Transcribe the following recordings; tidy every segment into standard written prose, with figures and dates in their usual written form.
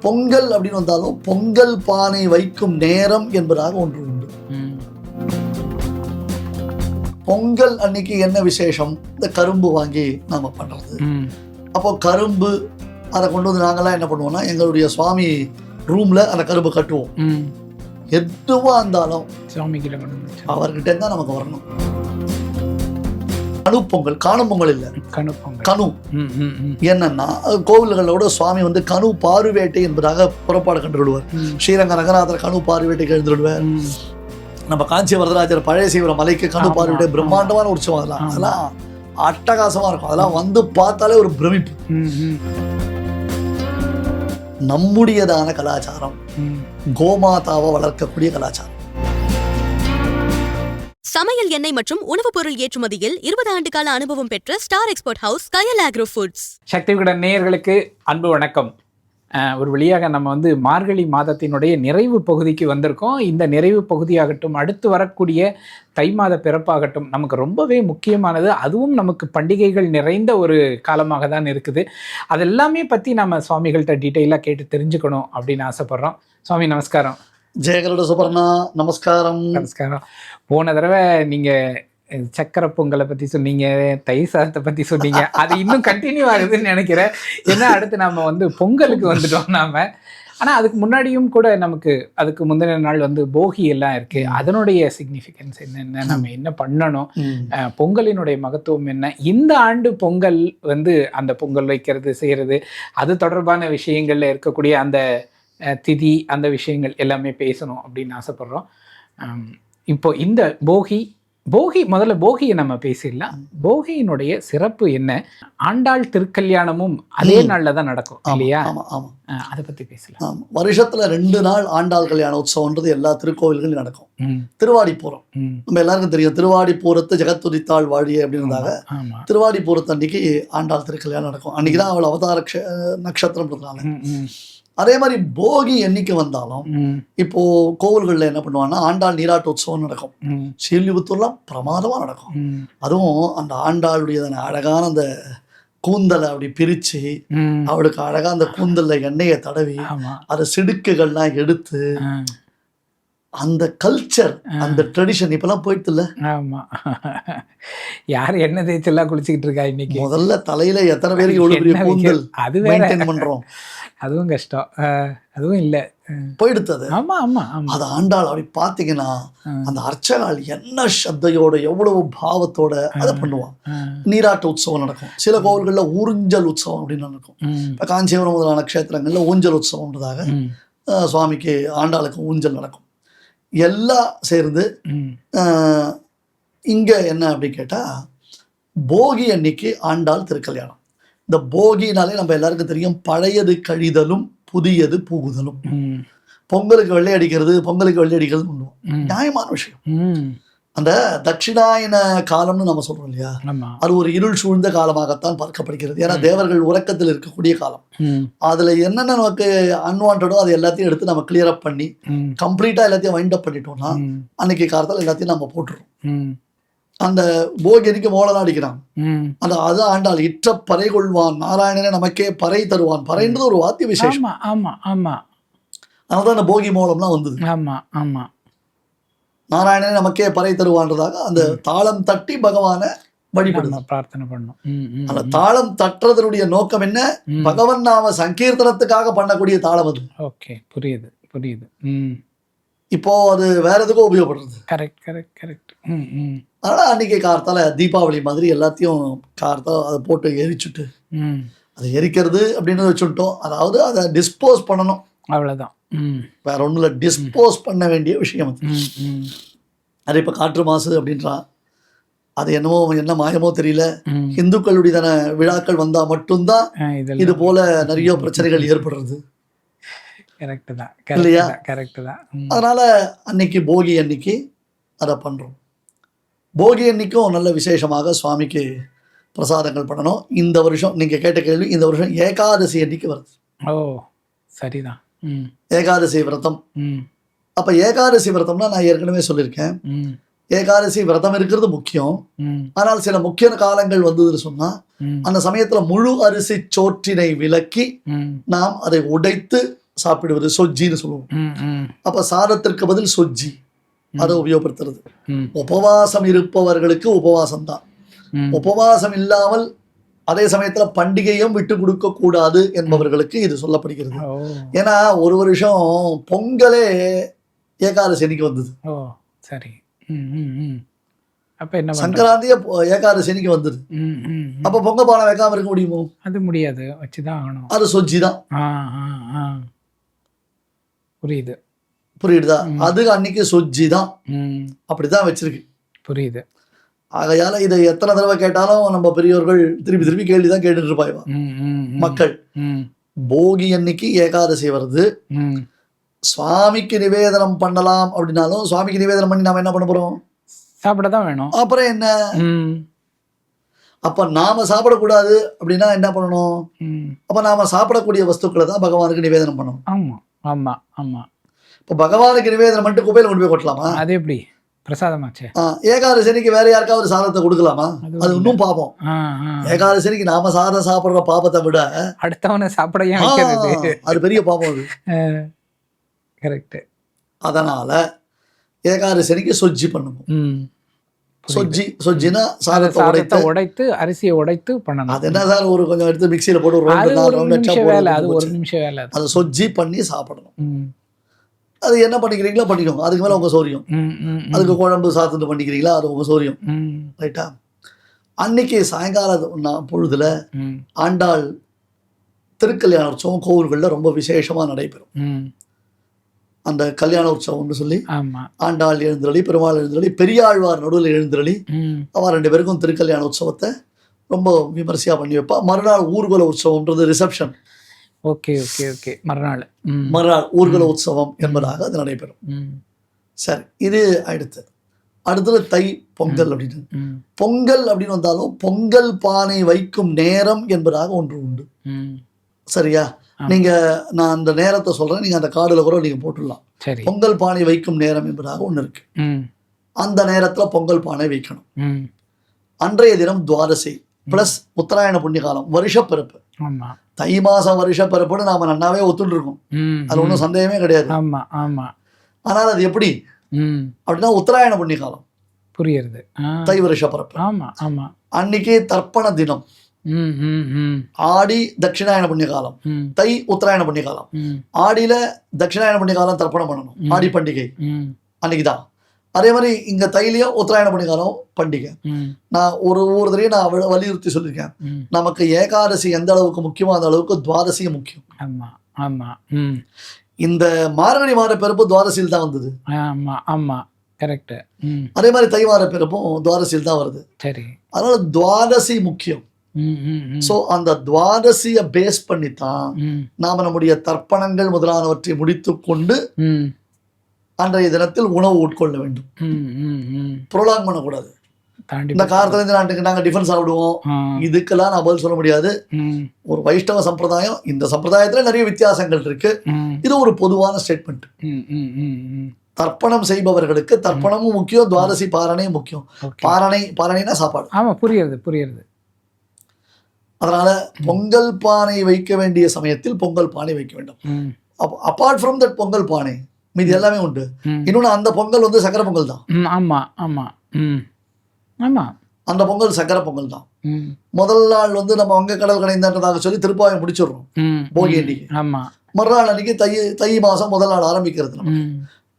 பொங்கல் அப்படின்னு வந்தாலும் பொங்கல் பானை வைக்கும் நேரம் என்பதாக ஒன்று உண்டு. பொங்கல் அன்னைக்கு என்ன விசேஷம்? இந்த கரும்பு வாங்கி நாம பண்றது. அப்போ கரும்பு அதை கொண்டு வந்து நாங்கெல்லாம் என்ன பண்ணுவோம்னா எங்களுடைய சுவாமி ரூம்ல அந்த கரும்பு கட்டுவோம். எதுவா இருந்தாலும் அவர்கிட்ட இருந்தா நமக்கு வரணும். கணு பொங்கல், காணும் பொங்கல் இல்ல, கணு. என்னன்னா கோவில்களோட சுவாமி வந்து கணு பாருவேட்டை என்பதாக புறப்பாடு கண்டு விடுவார். ஸ்ரீரங்க ரங்கநாதர் கணு பாருவேட்டைக்கு எழுந்து விடுவார். நம்ம காஞ்சி வரதராஜர் பழைய சீவர மலைக்கு கணு பாருவேட்டை பிரம்மாண்டமான உற்சவம். அதெல்லாம் அட்டகாசமா இருக்கும். அதெல்லாம் வந்து பார்த்தாலே ஒரு பிரமிப்பு. நம்முடையதான கலாச்சாரம் கோமாதாவை வளர்க்கக்கூடிய கலாச்சாரம். சமையல் எண்ணெய் மற்றும் உணவுப் பொருள் ஏற்றுமதியில் 20 ஆண்டு கால அனுபவம் பெற்ற ஸ்டார் எக்ஸ்போர்ட் ஹவுஸ் கயல் ஆக்ரோ ஃபுட்ஸ். சக்தி விகடன் நேயர்களுக்கு அன்பு வணக்கம். ஒரு வழியாக நம்ம வந்து மார்கழி மாதத்தினுடைய நிறைவு பகுதிக்கு வந்திருக்கோம். இந்த நிறைவு பகுதியாகட்டும், அடுத்து வரக்கூடிய தை மாத பிறப்பாகட்டும், நமக்கு ரொம்பவே முக்கியமானது. அதுவும் நமக்கு பண்டிகைகள் நிறைந்த ஒரு காலமாக தான் இருக்குது. அதெல்லாமே பற்றி நம்ம சுவாமிகள்கிட்ட டீட்டெயிலாக கேட்டு தெரிஞ்சுக்கணும் அப்படின்னு ஆசைப்பட்றோம். சுவாமி நமஸ்காரம். ஜெயகருட சுபர்ணா நமஸ்காரம். நமஸ்காரம். போன தடவை நீங்கள் சக்கரை பொங்கலை பற்றி சொன்னீங்க, தயிர் சாதத்தை பற்றி சொன்னீங்க. அது இன்னும் கண்டினியூ ஆகுதுன்னு நினைக்கிறேன். ஏன்னா அடுத்து நம்ம வந்து பொங்கலுக்கு வந்துட்டோம் நாம. ஆனால் அதுக்கு முன்னாடியும் கூட நமக்கு அதுக்கு முந்தின நாள் வந்து போகி எல்லாம் இருக்குது. அதனுடைய சிக்னிஃபிகன்ஸ் என்னென்ன, நம்ம என்ன பண்ணணும், பொங்கலினுடைய மகத்துவம் என்ன, இந்த ஆண்டு பொங்கல் வந்து அந்த பொங்கல் வைக்கிறது செய்கிறது, அது தொடர்பான விஷயங்கள்ல இருக்கக்கூடிய அந்த திதி, அந்த விஷயங்கள் எல்லாமே பேசணும் அப்படின்னு ஆசைப்படுறோம். இப்போ இந்த முதல்ல போகியை நம்ம பேசிடலாம். போகியினுடைய சிறப்பு என்ன? ஆண்டாள் திருக்கல்யாணமும் அதே நாள்ல தான் நடக்கும் இல்லையா? அதை பத்தி பேசலாம். வருஷத்துல 2 நாள் ஆண்டாள் கல்யாண உற்சவம்ன்றது எல்லா திருக்கோவில்களும் நடக்கும். திருவாடிப்பூரம் நம்ம எல்லாருக்கும் தெரியும். திருவாடிப்பூரத்து ஜெகத்துதித்தாள் வாழிய அப்படின்றதாக திருவாடிப்பூரத்து அன்னைக்கு ஆண்டாள் திருக்கல்யாணம் நடக்கும். அன்னைக்குதான் அவள் அவதார நட்சத்திரம்ன்றதுனால. அதே மாதிரி போகி என்னைக்கு வந்தாலும் இப்போ கோவில்கள்ல என்ன பண்ணுவாங்கன்னா ஆண்டாள் நீராட்டு உற்சவம் நடக்கும். ஸ்ரீவில்லிபுத்தூர்லாம் பிரமாதமா நடக்கும். அதுவும் அந்த ஆண்டாளுடைய அழகான அந்த கூந்தலை அப்படி பிரிச்சு அவளுக்கு அழகா அந்த கூந்தல்ல எண்ணெயை தடவி அதை சிடுக்குகள்லாம் எடுத்து அந்த கல்ச்சர், அந்த ட்ரெடிஷன் இப்பெல்லாம் போயிட்டு இல்ல. ஆமா, யாரு எண்ணெய் தேய்ச்செல்லாம் குளிச்சுக்கிட்டு இருக்கா இன்னைக்கு? முதல்ல தலையில எத்தனை பேருக்கு எவ்வளவு பெரிய கூந்தல் அது மெயின்டைன் பண்றோம். அதுவும் கஷ்டம். அதுவும் இல்ல, போயிடுத்தது. ஆமா ஆமா. அது ஆண்டாள் அப்படி பாத்தீங்கன்னா அந்த அர்ச்சகால் என்ன சத்தையோட எவ்வளவு பாவத்தோட அதை பண்ணுவான். நீராட்டு உற்சவம் நடக்கும். சில கோவில்கள்ல ஊஞ்சல் உற்சவம் அப்படின்னு நடக்கும். இப்ப காஞ்சிபுரம் முதலான க்ஷேத்திரங்கள்ல ஊஞ்சல் உற்சவம்ன்றதாக சுவாமிக்கு ஆண்டாளுக்கு ஊஞ்சல் நடக்கும். எல்லாம் சேர்ந்து இங்க என்ன அப்படி கேட்டா போகி அன்னைக்கு ஆண்டாள் திருக்கல்யாணம். இந்த போகினாலே நம்ம எல்லாருக்கும் தெரியும், பழையது கழிதலும் புதியது புகுதலும். பொங்கலுக்கு வெள்ளை அடிக்கிறது, பொங்கலுக்கு வெள்ளை அடிக்கிறது பண்ணுவோம். நியாயமான விஷயம். அந்த தட்சிணாயன காலம்னு நம்ம சொல்றோம் இல்லையா, அது ஒரு இருள் சூழ்ந்த காலமாகத்தான் பார்க்கப்படுகிறது. ஏன்னா தேவர்கள் உறக்கத்தில் இருக்கக்கூடிய காலம். அதுல என்னென்ன நமக்கு அன்வான்டோ அது எல்லாத்தையும் எடுத்து நம்ம கிளியர் அப் பண்ணி கம்ப்ளீட்டா எல்லாத்தையும் வைண்ட் அப் பண்ணிட்டோம்னா அன்னைக்கு காலத்தில் எல்லாத்தையும் நம்ம போட்டுருவோம். அந்த போகி அன்னைக்கு மோளம் அடிக்கிறான். அந்த அது ஆண்டாள் இற்ற பறை கொள்வான் நாராயணனே நமக்கே பறை தருவான். பறைன்றது ஒரு வாத்திய விசேஷம். அதனாலதான் அந்த போகி மோளம்லாம் வந்தது. நாராயணனே நமக்கே பறை தருவான்றதாக அந்த தாளம் தட்டி பகவானை வழிபடுது, பிரார்த்தனை பண்ணும். அந்த தாளம் தட்டுறதனுடைய நோக்கம் என்ன? பகவன் நாம சங்கீர்த்தனத்துக்காக பண்ணக்கூடிய தாளம் அது. ஓகே, புரியுது புரியுது. இப்போ அது வேற எதுக்கும் உபயோகப்படுறது. Correct correct correct. அதனால அன்னைக்கு கார்த்தால தீபாவளி மாதிரி எல்லாத்தையும் கார்த்தால அதை போட்டு எரிச்சுட்டு அதை எரிக்கிறது அப்படின்னு வச்சுட்டோம். அதாவது அதை டிஸ்போஸ் பண்ணணும், அவ்வளவுதான். வேற ஒன்றும் இல்லை, டிஸ்போஸ் பண்ண வேண்டிய விஷயம் அது. அது இப்போ காற்று மாசு அப்படின்றான். அது என்னமோ என்ன மாயமோ தெரியல. இந்துக்களுடைய விழாக்கள் வந்தா மட்டும்தான் இது போல நிறைய பிரச்சனைகள் ஏற்படுறது. இல்லையா? அதனால அன்னைக்கு போகி அன்னைக்கு அதை பண்றோம். போகி அன்னைக்கும் நல்ல விசேஷமாக சுவாமிக்கு பிரசாதங்கள் பண்ணணும். இந்த வருஷம் நீங்க கேட்ட கேள்வி, இந்த வருஷம் ஏகாதசி அன்னைக்கு வருது. ஓ சரிதான். ஏகாதசி விரதம். அப்ப ஏகாதசி விரதம்னா நான் ஏற்கனவே சொல்லியிருக்கேன், ஏகாதசி விரதம் இருக்கிறது முக்கியம். ஆனால் சில முக்கிய காலங்கள் வந்ததுன்னு சொன்னா அந்த சமயத்துல முழு அரிசி சோற்றினை விலக்கி நாம் அதை உடைத்து சாப்பிடுவது சொஜ்ஜின்னு சொல்லுவோம். அப்ப சாதத்திற்கு பதில் சொஜ்ஜி அதை உபயோகப்படுத்துறது. உபவாசம் இருப்பவர்களுக்கு உபவாசம் தான். உபவாசம் இல்லாமல் அதே சமயத்துல பண்டிகையும் விட்டு கொடுக்க கூடாது என்பவர்களுக்கு இது சொல்லப்படுகிறது. ஏன்னா ஒரு வருஷம் பொங்கலே ஏகாதசி அன்னைக்கு வந்தது. சரி. அப்ப என்ன சங்கராந்திய ஏகாதசி அன்னைக்கு வந்தது. அப்ப பொங்க பானை வைக்காம இருக்க முடியுமோ? அது முடியாது, வச்சுதான் ஆகணும். அது சொஜ்ஜி தான். புரியுது புரியுதா? அது அன்னைக்கு சொஜ்ஜி தான், அப்படிதான் வச்சிருக்கு. புரியுது. ஆகையால இதை எத்தனை தடவை கேட்டாலும் நம்ம பெரியவர்கள் திருப்பி திருப்பி கேள்விதான் கேட்டுட்டு இருப்பாய்வா மக்கள். போகி அன்னைக்கு ஏகாதசி வருது, சுவாமிக்கு நிவேதனம் பண்ணலாம் அப்படின்னாலும் சுவாமிக்கு நிவேதனம் பண்ணி நாம என்ன பண்ண போறோம்? சாப்பிடதான் வேணும். அப்புறம் என்ன? அப்ப நாம சாப்பிடக்கூடாது அப்படின்னா என்ன பண்ணணும்? அப்ப நாம சாப்பிடக்கூடிய வஸ்துக்களை தான் பகவானுக்கு நிவேதனம் பண்ணணும். ஆமா ஆமா ஆமா. இப்ப பகவானுக்கு நிவேதனம் பண்ணிட்டு குப்பையில கொண்டு போய் கொட்டலாமா? அது எப்படி பிரசாதமாச்சே? ஏகாதசனிக்கு வேற யாருக்காவது சாதத்தை கொடுக்கலாமா? அது இன்னும் பாப்போம். ஏகாதசனிக்கு நாம சாதம் சாப்பிடுற பாப்பத்தை விட அடுத்தவனை சாப்பிட அது பெரிய பாப்பம். அது கரெக்ட். அதனால ஏகாதசனிக்கு சொஜ்ஜி பண்ணுவோம். சொஜ்ஜினா சாதத்தை உடைத்து அரிசியை உடைத்து பண்ணணும். அது என்ன சார், ஒரு கொஞ்சம் எடுத்து மிக்சியில போட்டு ஒரு நிமிஷம் வேலை. அதை சொஜ்ஜி பண்ணி சாப்பிடணும். அது என்ன பண்ணிக்கிறீங்களோ பண்ணிக்கோங்க, அதுக்கு மேல உங்க சௌரியம். அதுக்கு குழம்பு சாத்துட்டு பண்ணிக்கிறீங்களா, அது உங்க சௌரியம். ரைட்டா? அன்னைக்கு சாயங்கால பொழுதுல ஆண்டாள் திருக்கல்யாண உற்சவம் கோவில்கள்ல ரொம்ப விசேஷமா நடைபெறும். அந்த கல்யாண உற்சவம்னு சொல்லி ஆண்டாள் எழுந்தருளி, பெருமாள் எழுந்தருளி, பெரியாழ்வார் நடுவில் எழுந்தருளி, அவன் 2 பேருக்கும் திருக்கல்யாண உற்சவத்தை ரொம்ப விமர்சையா பண்ணி வைப்பா. மறுநாள் ஊர்வல உற்சவம்ன்றது ரிசப்ஷன். Okay okay okay. மறுநாள் ஊர்வல உற்சவம் என்பதாக அது நடைபெறும். சரி, இது அடுத்தது தை பொங்கல் அப்படின்னு. பொங்கல் அப்படின்னு வந்தாலும் பொங்கல் பானை வைக்கும் நேரம் என்பதாக ஒன்று உண்டு. சரியா? நான் அந்த நேரத்தை சொல்றேன், நீங்க அந்த கார்டுல கூட நீங்க போட்டுடலாம். பொங்கல் பானை வைக்கும் நேரம் என்பதாக ஒண்ணு இருக்கு. அந்த நேரத்துல பொங்கல் பானை வைக்கணும். அன்றைய தினம் துவாதசி பிளஸ் உத்தராயண புண்ணிய காலம், வருஷப்பிறப்பு. தை மாசம் வருஷப்பிறப்புன்னு நாம நன்னாவே ஒத்துட்டு இருக்கோம், அது ஒன்றும் சந்தேகமே கிடையாது. ஆனால் அது எப்படி அப்படின்னா உத்தராயண புண்ணிய காலம் புரியுது, தை வருஷப்பிறப்பு. அன்னைக்கு தர்ப்பண தினம். ஆடி தட்சிணாயன புண்ணிய காலம், தை உத்தராயண புண்ணிய காலம். ஆடியில தட்சிணாயன புண்ணிய காலம் தர்ப்பணம் பண்ணணும், ஆடி பண்டிகை அன்னைக்குதான். அதே மாதிரி இங்க தைலியும் உத்தராயண புண்ணிய காலம் பண்டிகை. நான் ஒரு தடவையும் நான் வலியுறுத்தி சொல்லியிருக்கேன், நமக்கு ஏகாதசி எந்த அளவுக்கு முக்கியமோ அந்த அளவுக்கு துவாதசியும் முக்கியம். இந்த மார்கழி மாத பிறப்பு துவாதசியில் தான் வந்தது. அதே மாதிரி தை மாத பிறப்பும் துவாதசியில் தான் வருது. அதனால துவாதசி முக்கியம். சோ அந்த துவாதசிய பேஸ் பண்ணித்தான் நாம நம்முடைய தர்ப்பணங்கள் முதலானவற்றை முடித்து கொண்டு அன்றைய தினத்தில் உணவு உட்கொள்ள வேண்டும். ப்ரோலாங் பண்ணக்கூடாது. இந்த காலத்துல நாங்க டிஃபன் சாப்பிடுவோம், இதுக்கெல்லாம் நான் பதில் சொல்ல முடியாது. ஒரு வைஷ்ணவ சம்பிரதாயம், இந்த சம்பிரதாயத்துல நிறைய வித்தியாசங்கள் இருக்கு. இது ஒரு பொதுவான ஸ்டேட்மெண்ட். தர்ப்பணம் செய்பவர்களுக்கு தர்ப்பணமும் முக்கியம், துவாதசி பாரணையும் முக்கியம். பாரணைனா சாப்பாடு. ஆமா, புரியுது. அதனால பொங்கல் பானை வைக்க வேண்டிய சமயத்தில் பொங்கல் பானை வைக்க வேண்டும். அப்பார்ட் ஃப்ரம் தட் பொங்கல் பானை மீது எல்லாமே உண்டு. இன்னொன்னு, அந்த பொங்கல் வந்து சக்கரை பொங்கல் தான். அந்த பொங்கல் சக்கரை பொங்கல் தான். முதல் நாள் வந்து நம்ம வங்க கடல் கடைந்ததாக சொல்லி திருப்பாயம் முடிச்சிடுறோம் போகி அன்னைக்கு. மறுநாள் அன்னைக்கு தை மாசம் முதல் நாள் ஆரம்பிக்கிறது நம்ம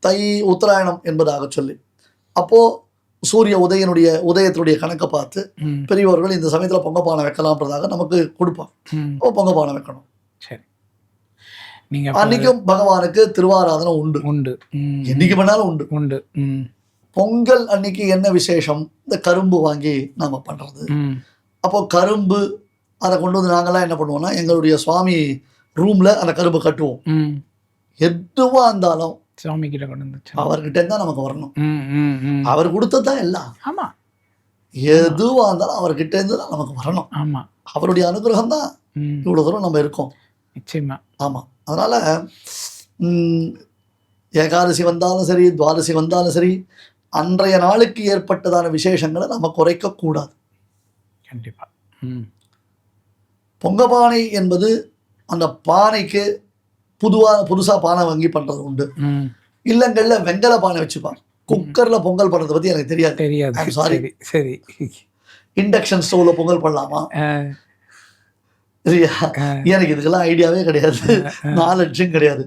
தை உத்தராயணம் என்பதாக சொல்லி. அப்போ சூரிய உதயத்தினுடைய கணக்கை பார்த்து பெரியவர்கள் இந்த சமயத்துல பொங்க பானை வைக்கலாம்ன்றதாக நமக்கு கொடுப்பாங்க. பொங்க பானை வைக்கணும். அன்னைக்கும் பகவானுக்கு திருவாராதனை உண்டு. என்னைக்கு பண்ணாலும் உண்டு. பொங்கல் அன்னைக்கு என்ன விசேஷம்? இந்த கரும்பு வாங்கி நாம பண்றது. அப்போ கரும்பு அதை கொண்டு வந்து நாங்கெல்லாம் என்ன பண்ணுவோம்னா, எங்களுடைய சுவாமி ரூம்ல அந்த கரும்பு கட்டுவோம். எதுவா இருந்தாலும் சுவாமி கிட்ட கொண்டு வந்து அவர்கிட்ட இருந்தா நமக்கு வரணும். அவர் கொடுத்ததான் எல்லாம். ஆமா, எதுவா இருந்தாலும் அவர்கிட்ட இருந்து தான் நமக்கு வரணும். அவருடைய அனுகிரகம் தான் இவ்வளவு தூரம் நம்ம இருக்கோம். நிச்சயமா. ஆமா. அதனால ஏகாதசி வந்தாலும் சரி, துவாதசி வந்தாலும் சரி, அன்றைய நாளுக்கு ஏற்பட்டதான விசேஷங்களை நம்ம குறைக்க கூடாது. கண்டிப்பா. பொங்கப்பானை என்பது அந்த பானைக்கு புதுசா பானை வாங்கி பண்றது உண்டு. ம். இல்லங்கள்ல வெங்கல பானை வச்சுப்பான். குக்கர்ல பொங்கல் பண்றதை பத்தி எனக்கு தெரியாது. சாரி. சரி. இண்டக்ஷன் ஸ்டவ்ல பொங்கல் பண்ணலாமா? சரியா? எனக்கு இதுக்கெல்லாம் ஐடியாவே கிடையாது, நாலெட்ஜும் கிடையாது.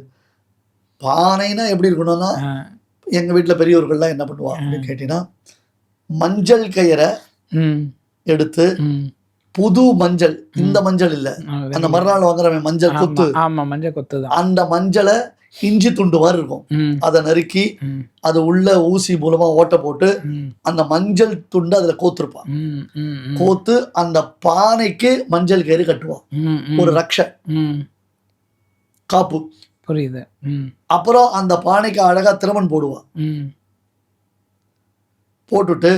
பானைனா எப்படி இருக்கணும்னா, எங்க வீட்டுல பெரியவர்கள்லாம் என்ன பண்ணுவா அப்படின்னு கேட்டீங்கன்னா, மஞ்சள் கயிறை எடுத்து, புது மஞ்சள், இந்த மஞ்சள் இல்ல, அந்த மறுநாள் வாங்குறவன் மஞ்சள் கொத்து, மஞ்சள் கொத்து, அந்த மஞ்சளை இஞ்சி துண்டு மாதிரி இருக்கும், அதை நறுக்கி அது உள்ள ஊசி மூலமா ஓட்ட போட்டு அந்த மஞ்சள் துண்டு அதுல கோத்துருப்பான். கோத்து அந்த பானைக்கு மஞ்சள் கயிறு கட்டுவான், ஒரு ரக்ஷ காப்பு. புரியுது. அப்புறம் அந்த பானைக்கு அழகா திருமண் போடுவான். போட்டுட்டு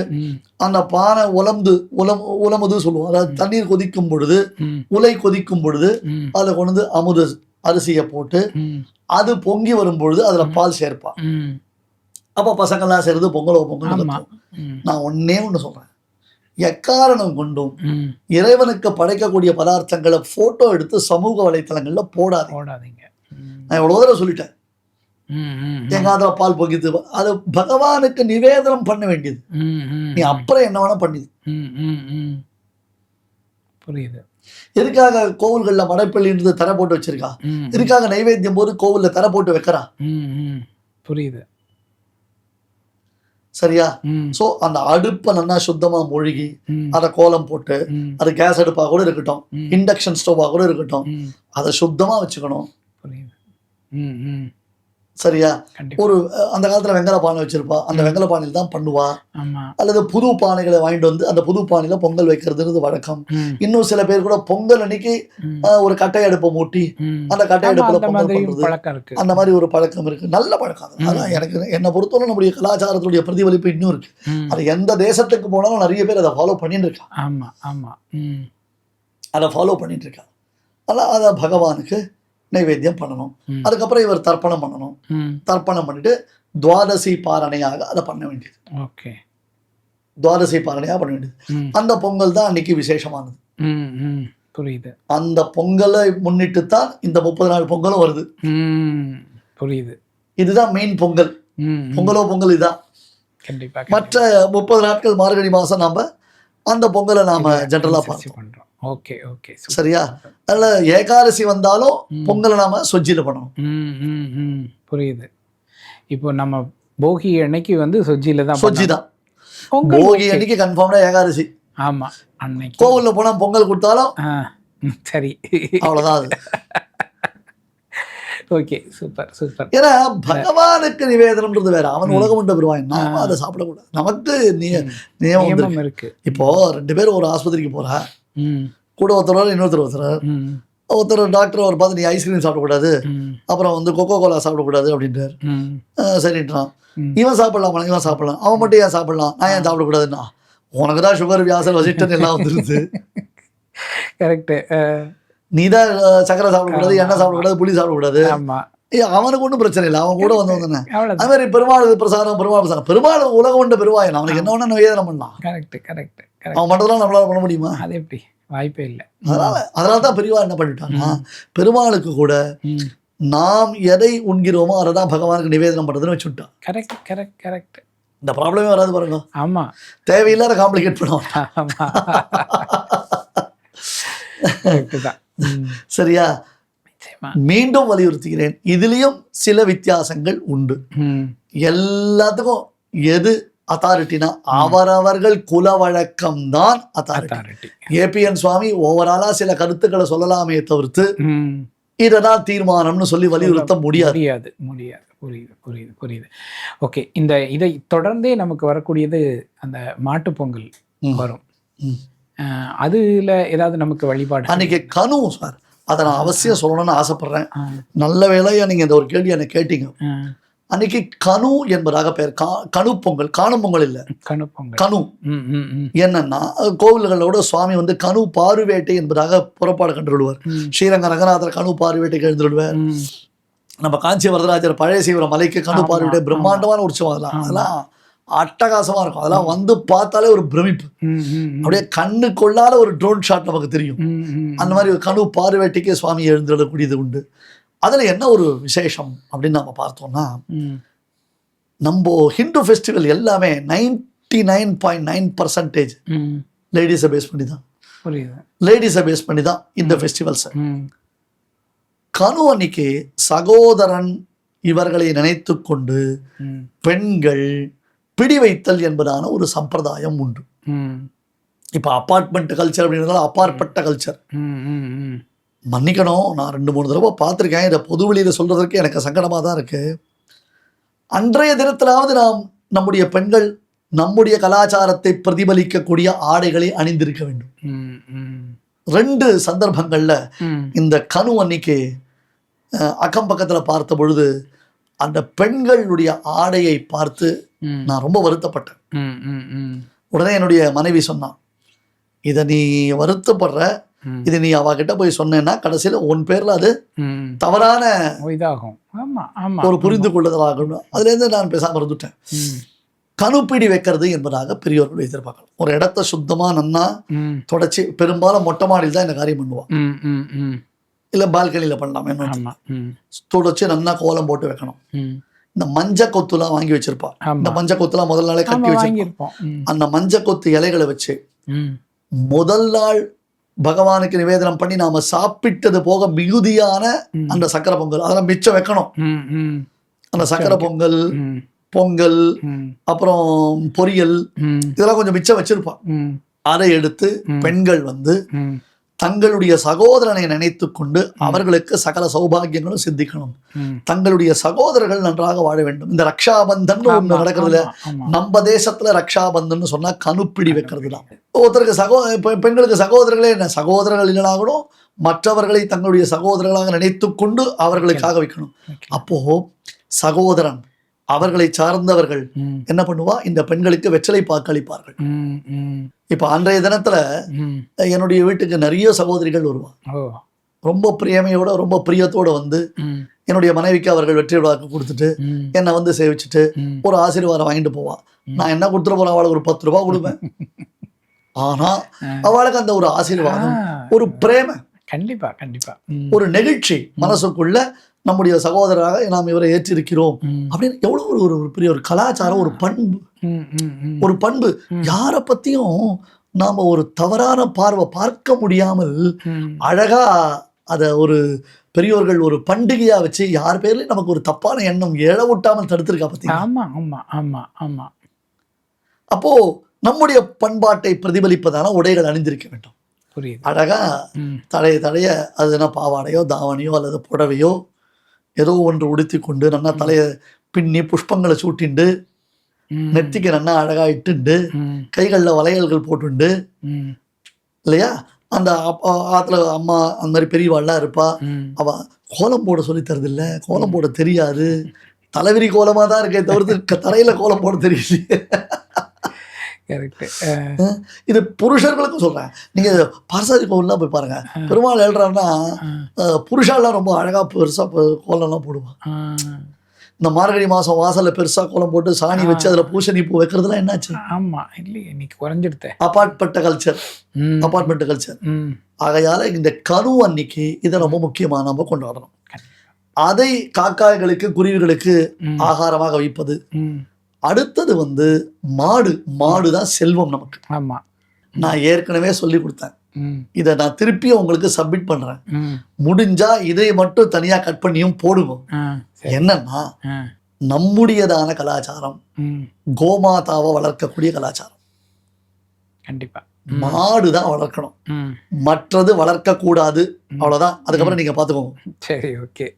அந்த பானை உலமுது சொல்லுவோம். அதாவது தண்ணீர் கொதிக்கும் பொழுது, உலை கொதிக்கும் பொழுது அதுல கொண்டு வந்து அமுத அரிசியை போட்டு அது பொங்கி வரும் பொழுது அதுல பால் சேர்ப்பான். அப்ப பசங்கள்லாம் சேர்ந்து பொங்கலோ பொங்கல். நான் ஒண்ணு சொல்றேன், எக்காரணம் கொண்டும் இறைவனுக்கு படைக்கக்கூடிய பதார்த்தங்களை போட்டோ எடுத்து சமூக வலைத்தளங்கள்ல போடாதீங்க. நான் எவ்வளவு தடவை சொல்லிட்டேன். எங்க அதுல பால் பொங்கிது, அது பகவானுக்கு நிவேதனம் பண்ண வேண்டியது. நீ அப்புறம் என்ன வேணா பண்ணிது. புரியுது. எதுக்காக கோவில்கள்ல மடைப்பள்ளின்றது தர போட்டு வச்சிருக்கா? எதுக்காக நைவேத்தியம் போது கோவில்ல தர போட்டு வைக்கிறா? புரியுது. சரியா? சோ அந்த அடுப்பை நல்லா சுத்தமா மொழிகி அதை கோலம் போட்டு, அது கேஸ் அடுப்பா கூட இருக்கட்டும், இண்டக்ஷன் ஸ்டவ்வா கூட இருக்கட்டும், அதை சுத்தமா வச்சுக்கணும். சரியா? ஒரு அந்த காலத்துல வெங்கல பானை வச்சிருப்பா, அந்த வெங்கல பானையில் தான் பண்ணுவா. அல்லது புது பானைகளை வாங்கிட்டு வந்து அந்த புது பானையில பொங்கல் வைக்கிறதுன்றது வழக்கம். இன்னும் சில பேர் கூட பொங்கல் அன்னைக்கு ஒரு கட்டை அடுப்பை மூட்டி அந்த கட்டை அடுப்புல பொங்கல் பண்றது, அந்த மாதிரி ஒரு பழக்கம் இருக்கு. நல்ல பழக்கம். அதான் எனக்கு என்னை பொறுத்தவரை நம்முடைய கலாச்சாரத்துடைய பிரதிபலிப்பு இன்னும் இருக்கு. அது எந்த தேசத்துக்கு போனாலும் நிறைய பேர் அதை ஃபாலோ பண்ணிட்டு இருக்காங்க. அதை ஃபாலோ பண்ணிட்டு இருக்காங்க. அதெல்லாம் அதை பகவானுக்கு நைவேத்தியம் பண்ணணும். அதுக்கப்புறம் இவர் தர்ப்பணம் பண்ணணும். தர்ப்பணம் பண்ணிட்டு துவாதசி பாரணையாக அதை பண்ண வேண்டியது. துவாதசி பாரணையாக பண்ண வேண்டியது. அந்த பொங்கல் தான் அன்னைக்கு விசேஷமானது. புரியுது. அந்த பொங்கலை முன்னிட்டு தான் இந்த 30 நாள் பொங்கலும் வருது. புரியுது. இதுதான் மெயின் பொங்கல். பொங்கல் இதுதான். மற்ற 30 நாட்கள் மார்கழி மாசம் நாம அந்த பொங்கலை நாம ஜெனரலா பண்றோம். சரியா? அதனால ஏகாதசி வந்தாலும் பொங்கலை நாம சொஜ்ஜில பண்ணணும். புரியுது. இப்போ நம்ம போகி அன்னைக்கு வந்து சொஜ்ஜில தான். சொஜ்ஜி தான். போகி அன்னைக்கு கன்ஃபார்ம்டா ஏகாதசி. ஆமா. அன்னைக்கு கோவில்ல போனா பொங்கல் கொடுத்தாலும் சரி, அவ்வளவுதான் அது. Okay, super super. ஏன்னா பகவானுக்கு நிவேதனம்ன்றது வேற, அவன் உலகம் உண்ட பெறுவான். நாம அதை சாப்பிடக்கூடாது. நமக்கு நியமம் இருக்கு. இப்போ 2 பேரும் ஒரு ஆஸ்பத்திரிக்கு போறா, கூட ஒருத்தர் இன்னொருத்தர் டாக்டர் அவர் பார்த்து நீ ஐஸ்கிரீம் சாப்பிடக்கூடாது, அப்புறம் வந்து கொக்கோ கோலா சாப்பிடக்கூடாது அப்படின்றார். சரின்றான். இவன் சாப்பிடலாம், இவன் சாப்பிடலாம், அவன் மட்டும் ஏன் சாப்பிடலாம், நான் ஏன் சாப்பிடக்கூடாதுன்னா, உனக்கு தான் சுகர், வியாசல், வசிட்டன் எல்லாம் வந்துருது. கரெக்ட். நீதான் சக்கரை சாப்பிடக்கூடாது, எண்ணெய் சாப்பிடக்கூடாது, புளி சாப்பிடக்கூடாது. அவனுக்கு ஒன்றும் பிரச்சனை இல்லை, அவன் கூட வந்தவன். அது மாதிரி பெருமாள் பிரசாதம், பெருமாள் உலகம் உண்ட பெருவாயன், அவனுக்கு என்ன வேணா நிவேதனம் பண்ணலாம். அவன் மட்டும்தான் நம்மளால பண்ண முடியுமா? அது எப்படி? வாய்ப்பே இல்லை. அதனாலதான் பெரியவா என்ன பண்ணிட்டாங்கன்னா, பெருமாளுக்கு கூட நாம் எதை உண்கிறோமோ அதை தான் பகவானுக்கு நிவேதனம் பண்றதுன்னு வச்சுட்டான். கரெக்ட். இந்த ப்ராப்ளமே வராது பாருங்க. ஆமா, தேவையில்லாத காம்ப்ளிகேட் பண்ணுவோம். சரியா? மீண்டும் வலியுறுத்துகிறேன், இதுலயும் சில வித்தியாசங்கள் உண்டு. எல்லாத்துக்கும் எது அத்தாரிட்டினா அவரவர்கள் குல வழக்கம் தான் அத்தாரிட்டி. ஏபிஎன் சுவாமி ஓவராலா சில கருத்துக்களை சொல்லலாமே தவிர்த்து இததான் தீர்மானம்னு சொல்லி வலியுறுத்த முடியாது. புரியுது. ஓகே, இதை தொடர்ந்தே நமக்கு வரக்கூடியது அந்த மாட்டு பொங்கல் வரும். அதுல ஏதாவது நமக்கு வழிபாடு அன்னைக்கு கனு சார், அதை நான் அவசியம் சொல்லணும்னு ஆசைப்படுறேன். நல்ல வேளையா நீங்க இந்த ஒரு கேள்வி என்ன கேட்டீங்க. அன்னைக்கு கனு என்பதாக பெயர். கனு பொங்கல், காணும் பொங்கல் இல்ல, கனு. என்னன்னா கோவில்களோட சுவாமி வந்து கனு பாருவேட்டை என்பதாக புறப்பாடு கண்டுவிடுவார். ஸ்ரீரங்க ரங்கநாதர் கனு பாருவேட்டைக்கு எழுந்துடுவார். நம்ம காஞ்சி வரதராஜர் பழைய சீவர மலைக்கு கனு பாருவேட்டை பிரம்மாண்டமான உற்சவம். அதெல்லாம் அட்டகாசமா இருக்கும். அதெல்லாம் வந்து பார்த்தாலே ஒரு பிரமிப்பு, அப்படியே கண்ணு கொள்ளாத ஒரு ட்ரோன் ஷாட் நமக்கு தெரியும். அந்த மாதிரி ஒரு கனு பார்வேட்டைக்கு சுவாமி எழுந்துடக்கூடியது உண்டு. அதுல என்ன ஒரு விசேஷம் அப்படின்னு நம்ம பார்த்தோம்னா, ம். நம்ம ஹிந்து ஃபெஸ்டிவல் எல்லாமே 99.9% ம். லேடிஸை பேஸ் பண்ணி தான், புரியுது. லேடிஸை பேஸ் பண்ணி தான் இந்த ஃபெஸ்டிவல்ஸ். ம். கனு அன்னைக்கு சகோதரன் இவர்களை நினைத்து கொண்டு ம். பெண்கள் பிடி வைத்தல் என்பதான ஒரு சம்பிரதாயம் உண்டு. ம். இப்போ அப்பார்ட்மெண்ட் கல்ச்சர் அப்படின்றதால அப்பாற்பட்ட கல்ச்சர். ம். ம். ம். மன்னிக்கணும், நான் 2-3 தடவை பார்த்துருக்கேன். இதை பொது வெளியில் சொல்றதற்கு எனக்கு சங்கடமாக தான் இருக்கு. அன்றைய தினத்திலாவது நாம் நம்முடைய பெண்கள் நம்முடைய கலாச்சாரத்தை பிரதிபலிக்கக்கூடிய ஆடைகளை அணிந்திருக்க வேண்டும். ம். ம். 2 சந்தர்ப்பங்கள்ல ம். இந்த கனு அன்னைக்கு அக்கம் பக்கத்துல பார்த்த பொழுது அந்த பெண்களுடைய ஆடையை பார்த்து ம். நான் ரொம்ப வருத்தப்பட்டேன். ம். ம். ம். உடனே என்னுடைய மனைவி சொன்னான், இதை நீ வருத்தப்படுற, ம். இதை நீ அவகிட்ட போய் சொன்னேன்னா கடைசியில உன் பேர்ல அது ம். தவறான இதாகும். ஆமா ஆமா. ஒரு புரிந்து கொள்ளுதலாகும். அதுல இருந்து நான் பேசாம இருந்துட்டேன். ம். கணுப்பிடி வைக்கிறது என்பதாக பெரியவர்கள் எதிர்பார்க்கலாம். ஒரு இடத்த சுத்தமா நன்னா ம். தொடச்சி, பெரும்பாலும் மொட்டை மாடியில் தான் இந்த காரியம் பண்ணுவான், ம். ம். ம். இல்ல பால்கனியில பண்ணலாம். என்ன ஆமா. ம். தொடச்சி நன்னா கோலம் போட்டு வைக்கணும். ம். இந்த மஞ்ச கொத்துலாம் வாங்கி வச்சிருப்பா. ஆமா. இந்த மஞ்ச கொத்துலாம் முதல் நாளே கட்டி ஆமா, வச்சிருப்பா. வாங்கியிருப்போம். ம். அந்த மஞ்ச கொத்து இலைகளை வச்சு ம். முதல் நாள் பகவானுக்கு நிவேதனம் பண்ணி நாம சாப்பிட்டது போக மிகுதியான ம். அந்த சக்கரை பொங்கல் அதெல்லாம் மிச்சம் வைக்கணும். ம். ம். அந்த சக்கரை பொங்கல், ம். பொங்கல், ம். அப்புறம் பொரியல், ம். இதெல்லாம் கொஞ்சம் மிச்சம் வச்சிருப்பான். ம். அதை எடுத்து ம். பெண்கள் வந்து ம். தங்களுடைய சகோதரனை நினைத்து கொண்டு அவர்களுக்கு சகல சௌபாகியங்களும் சித்திக்கணும், ம். தங்களுடைய சகோதரர்கள் நன்றாக வாழ வேண்டும். இந்த ரக்ஷாபந்தன் ஒண்ணு ஆமா, நடக்கிறதுல ஆமா, ஆமா. நம்ம தேசத்துல ரக்ஷாபந்தன் சொன்னா கணுப்பிடி வைக்கிறது தான். ஒருத்தருக்கு பெண்களுக்கு சகோதரர்களே என்ன, சகோதரர்கள் இல்லைனா கூட மற்றவர்களை தங்களுடைய சகோதரர்களாக நினைத்து கொண்டு அவர்களுக்காக வைக்கணும். Okay. அப்போ சகோதரன் அவர்களை சார்ந்தவர்கள் ம். என்ன பண்ணுவா, இந்த பெண்களுக்கு வெற்றிலை பாக்கு அளிப்பார்கள். ம். ம். இப்ப அன்றைய தினத்துல ம். என்னுடைய வீட்டுக்கு நிறைய சகோதரிகள் வருவா. ஓ. ரொம்ப பிரியமையோட ரொம்ப பிரியத்தோட வந்து ம். என்னுடைய மனைவிக்கு அவர்கள் வெற்றி விழாக்கு கொடுத்துட்டு ம். என்னை வந்து சேவிச்சுட்டு ம். ஒரு ஆசீர்வாதம் வாங்கிட்டு போவா. நான் என்ன கொடுத்துட்டு போறேன், அவளுக்கு ஒரு 10 ரூபாய் கொடுப்பேன். ஆனா அவளுக்கு அந்த ஒரு ஆசீர்வாதம், ஒரு பிரேம, கண்டிப்பா கண்டிப்பா. ம். ஒரு நெகிழ்ச்சி மனசுக்குள்ள, நம்முடைய சகோதரராக நாம் இவரை ஏற்றிருக்கிறோம் ம். அப்படின்னு எவ்வளவு ஒரு ஒரு பெரிய ஒரு கலாச்சாரம், ஒரு பண்பு, ம். ம். ம். ஒரு பண்பு. யாரை பத்தியும் நாம ஒரு தவறான பார்வை பார்க்க முடியாமல் ம். அழகா அத ஒரு பெரியோர்கள் ஒரு பண்டிகையா வச்சு யார் பேர்லயும் நமக்கு ஒரு தப்பான எண்ணம் எழவிட்டாமல் தடுத்திருக்கா பார்த்தீங்களா? ஆமா ஆமா ஆமா ஆமா. அப்போ நம்முடைய பண்பாட்டை பிரதிபலிப்பதான உடைகள் அணிந்திருக்க வேண்டும். புரியுது. அழகா ம். தடைய அது என்ன பாவாடையோ தாவணியோ அல்லது புடவையோ ஏதோ ஒன்று உடுத்தி கொண்டு நன்னா தலையை பின்னி புஷ்பங்களை சூட்டிண்டு ம். நெத்திக்கு நன்னா அழகா இட்டுண்டு ம். கைகளில் வளையல்கள் போட்டுண்டு ம். இல்லையா, அந்த ஆத்துல அம்மா அந்த மாதிரி பெரியவாள்லாம் இருப்பா. ம். அவ கோலம் போட சொல்லி தருது இல்ல, கோலம் போட தெரியாது, தலைவிரி கோலமா தான் இருக்கே தவிர்த்து தரையில கோலம் போட தெரியல. கரெக்ட். இது புருஷர்களுக்கும் சொல்றேன். நீங்க பார்சாதி கோவில்லாம் போய் பாருங்க, பெருமாள் எழுறாருன்னா புருஷாலாம் ரொம்ப அழகா பெருசா கோலம்லாம் போடுவான். இந்த மார்கழி மாசம் வாசல்ல பெருசா கோலம் போட்டு சாணி வச்சு அதுல பூசணி பூ வைக்கிறதுலாம் என்னாச்சு? ஆமா, இல்லையே இன்னைக்கு குறைஞ்சிடுத்தேன். அப்பார்ட்மெண்ட் கல்ச்சர், ம். Apartment culture. ம். ஆகையால இந்த கனு அன்னைக்கு இதை ரொம்ப முக்கியமா நம்ம கொண்டாடணும். அதை காக்காய்களுக்கு குருவிகளுக்கு ம். ஆகாரமாக வைப்பது. ம். அடுத்தது வந்து மாடு தான் செல்வம் நமக்கு. ஆமா. நான் ஏற்கனவே சொல்லி கொடுத்தேன், ம். இதை நான் திருப்பியும் உங்களுக்கு சப்மிட் பண்றேன். ம். முடிஞ்சா இதை மட்டும் தனியா கட் பண்ணியும் போடுங்க. ஆ, சரி. என்னன்னா ஆ. நம்முடையதான கலாச்சாரம் ம். கோமாதாவை வளர்க்கக்கூடிய கலாச்சாரம். கண்டிப்பா. மாடு தான் வளர்க்கணும், ம். மற்றது வளர்க்க கூடாது. அவ்வளவுதான். அதுக்கப்புறம் நீங்க பாத்துக்கோங்க. சரி, ஓகே.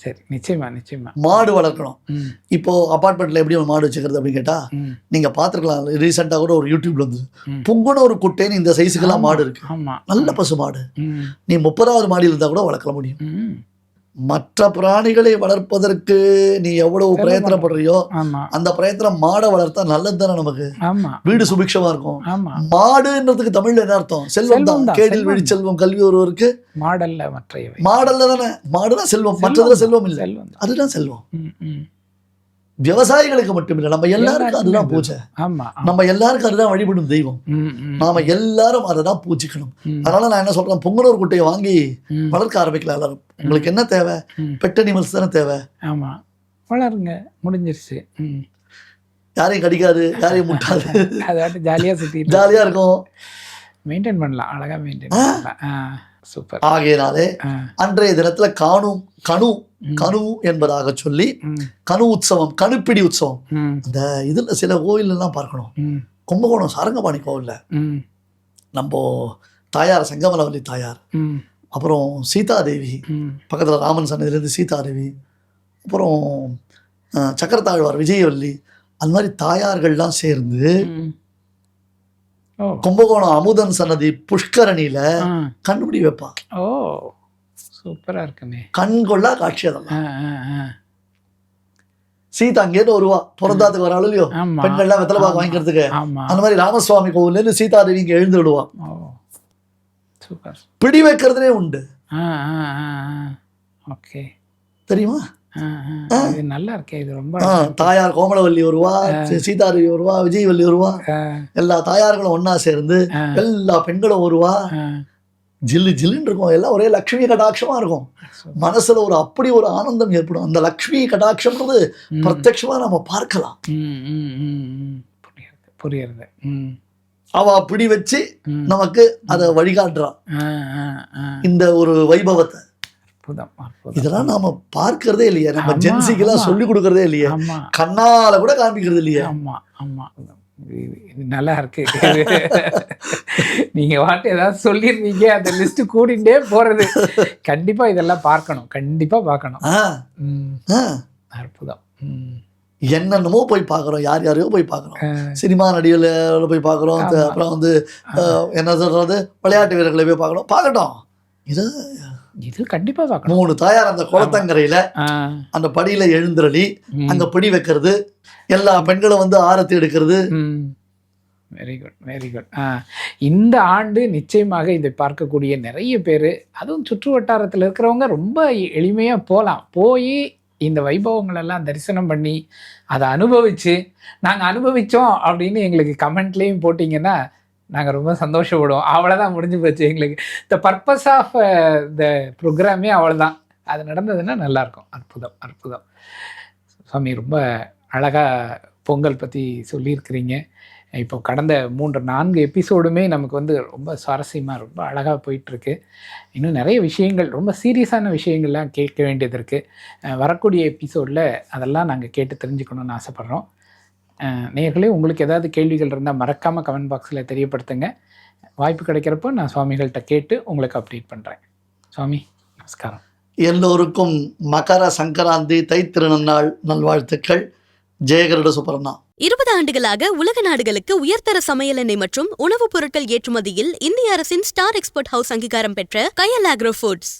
சரி, நிச்சயமா நிச்சயமா. மாடு வளர்க்கணும். ம். இப்போ அபார்ட்மெண்ட்ல எப்படி ஒரு மாடு வச்சுக்கிறது அப்படின்னு கேட்டா, ம். நீங்க பாத்துருக்கலாம், ரீசெண்டா கூட ஒரு யூடியூப்ல வந்து ம். புங்குன ஒரு குட்டைன்னு இந்த சைஸுக்கெல்லாம் மாடு இருக்கு. ஆமா. நல்ல பசு மாடு. ம். நீ 30வது மாடியில் இருந்தா கூட வளர்க்க முடியும். ம். மற்ற பிராணிகளை வளர்ப்பதற்கு நீ எவ்வளவு பிரயத்தனப்படுறியோ ஆமா அந்த பிரயத்தனம் மாடை வளர்த்தா நல்லது தானே நமக்கு. ஆமா வீடு சுபிக்ஷமா இருக்கும். ஆமா. மாடுன்றதுக்கு தமிழ்ல என்ன அர்த்தம்? செல்வம் தான். செல்வம் தான், கேடில் செல்வம் விழி செல்வம் கல்வி ஒருவருக்கு மாடல்ல மற்றையவை. மாடல்ல தானே. மாடுதான் செல்வம், மற்றதுல செல்வம் இல்லை. செல்வம் தான். அதுதான் செல்வம். ம். ம். விவசாயிகளுக்கு மட்டுமில்லை, நம்ம எல்லாருக்கும் அதுதான் பூஜை. ஆமா, நம்ம எல்லாருக்கும் அதுதான் வழிபடும் தெய்வம். நாம எல்லாரும் அதை தான் பூஜிக்கணும். அதனால நான் என்ன சொல்றேன், பொங்கனூர் குட்டையை வாங்கி வளர்க்க ஆரம்பிக்கலாம் எல்லாரும். உங்களுக்கு என்ன தேவை? பெட் அனிமல்ஸ் தானே தேவை. ஆமா, வளருங்க, முடிஞ்சிருச்சு. யாரையும் கடிக்காது, யாரையும் முட்டாது, அது ஜாலியா சுத்தி ஜாலியா இருக்கும், மெயின்டைன் பண்ணலாம், அழகா மெயின்டைன் பண்ணலாம். சூப்பர். ஆகையினாலே அன்றைய தினத்துல கனு என்பதாக சொல்லி கனு உற்சவம், கணுப்பிடி உற்சவம். அந்த இதுல சில கோவில் எல்லாம் பார்க்கணும். கும்பகோணம் சாரங்கபாணி கோவில்ல நம்ம தாயார் செங்கமலவல்லி தாயார், அப்புறம் சீதாதேவி, பக்கத்துல ராமன் சன்னதியிலேருந்து சீதாதேவி, அப்புறம் சக்கரத்தாழ்வார் விஜயவல்லி, அந்த மாதிரி தாயார்கள்லாம் சேர்ந்து கும்பகோணம் அமுதன் சன்னதி புஷ்கரணியில கண்டுபிடி வைப்பா. ஓ, சூப்பரா இருக்குமே. கண்கொள்ளா காட்சி. அதெல்லாம் சீதா அங்கேருந்து வருவா, பிறந்தாத்துக்கு வராலும் இல்லையோ பெண்கள்லாம் வெத்தலை பாக்கு வாங்கிக்கிறதுக்கு. அந்த மாதிரி ராமசுவாமி கோவில்ல இருந்து சீதாதேவி இங்க எழுந்து விடுவா. பிடி வைக்கிறதுனே உண்டு. ஓகே, தெரியுமா? நல்லா இருக்கே இது. ரொம்ப தாயார் கோமலவல்லி வருவா, சீதாதேவி வருவா, விஜயவல்லி வருவா, எல்லா தாயார்களும் ஒன்னா சேர்ந்து எல்லா பெண்களும் வருவா. ஜில்லு ஜில்லுன்னு இருக்கும், எல்லாம் ஒரே லக்ஷ்மி கடாட்சமா இருக்கும். மனசுல ஒரு அப்படி ஒரு ஆனந்தம் ஏற்படும். அந்த லக்ஷ்மி கடாட்சம்ன்றது பிரத்யட்சமா நம்ம பார்க்கலாம். புரியுது. அவ அப்படி வச்சு நமக்கு அதை வழிகாட்டுறான், இந்த ஒரு வைபவத்தை. இதெல்லாம் நாம பார்க்கறதே இல்லையா, நம்ம ஜென்சிக்கெல்லாம் சொல்லி கொடுக்கறதே இல்லையா, கண்ணால கூட காண்பிக்கிறது இல்லையா. நல்லா இருக்கு. நீங்க வாட்டு ஏதாவது சொல்லிருந்தீங்க, அந்த லிஸ்ட் கூடிட்டே போறது. கண்டிப்பா இதெல்லாம் பார்க்கணும், கண்டிப்பா பார்க்கணும். அற்புதம். என்னென்னமோ போய் பார்க்குறோம், யார் யாரையோ போய் பார்க்குறோம், சினிமா நடிகர்களை போய் பார்க்குறோம், அப்புறம் வந்து என்ன சொல்றது, விளையாட்டு வீரர்களை போய் பார்க்கணும். பார்க்கட்டும், இது கண்டிப்பா பார்க்கணும். 3 தாயார் அந்த குளத்தங்கரையில அந்த படியில எழுந்தருளி அங்க பிடி வைக்கிறது, எல்லா பெண்களும் வந்து ஆரத்தி எடுக்கிறது. Very good, very good. இந்த ஆண்டு நிச்சயமாக இதை பார்க்கக்கூடிய நிறைய பேர், அதுவும் சுற்று வட்டாரத்தில் இருக்கிறவங்க ரொம்ப எளிமையாக போகலாம். போய் இந்த வைபவங்களெல்லாம் தரிசனம் பண்ணி அதை அனுபவித்து, நாங்கள் அனுபவித்தோம் அப்படின்னு எங்களுக்கு கமெண்ட்லேயும் போட்டிங்கன்னா நாங்கள் ரொம்ப சந்தோஷப்படுவோம். அவ்வளோதான், முடிஞ்சு போச்சு எங்களுக்கு. த பர்பஸ் ஆஃப் த ப்ரோக்ராமே அவ்வளோதான். அது நடந்ததுன்னா நல்லாயிருக்கும். அற்புதம், அற்புதம். சுவாமி, ரொம்ப அழகாக பொங்கல் பற்றி சொல்லியிருக்கிறீங்க. இப்போ கடந்த 3-4 எபிசோடுமே நமக்கு வந்து ரொம்ப சுவாரஸ்யமாக, ரொம்ப அழகாக போயிட்டுருக்கு. இன்னும் நிறைய விஷயங்கள், ரொம்ப சீரியஸான விஷயங்கள்லாம் கேட்க வேண்டியது இருக்குது. வரக்கூடிய எபிசோடில் அதெல்லாம் நாங்கள் கேட்டு தெரிஞ்சுக்கணுன்னு ஆசைப்பட்றோம். நேயர்களே, உங்களுக்கு ஏதாவது கேள்விகள் இருந்தால் மறக்காமல் கமெண்ட் பாக்ஸில் தெரியப்படுத்துங்க. வாய்ப்பு கிடைக்கிறப்போ நான் சுவாமிகள்கிட்ட கேட்டு உங்களுக்கு அப்டேட் பண்ணுறேன். சுவாமி, நமஸ்காரம். எல்லோருக்கும் மகர சங்கராந்தி தைத்திருநாள் நல்வாழ்த்துக்கள். ஜெயகருட சுப்பரண்ணா. 20 ஆண்டுகளாக உலக நாடுகளுக்கு உயர்தர சமையல் எண்ணெய் மற்றும் உணவுப் பொருட்கள் ஏற்றுமதியில் இந்திய அரசின் ஸ்டார் எக்ஸ்போர்ட் ஹவுஸ் அங்கீகாரம் பெற்ற கயல் ஆக்ரோ ஃபுட்ஸ்.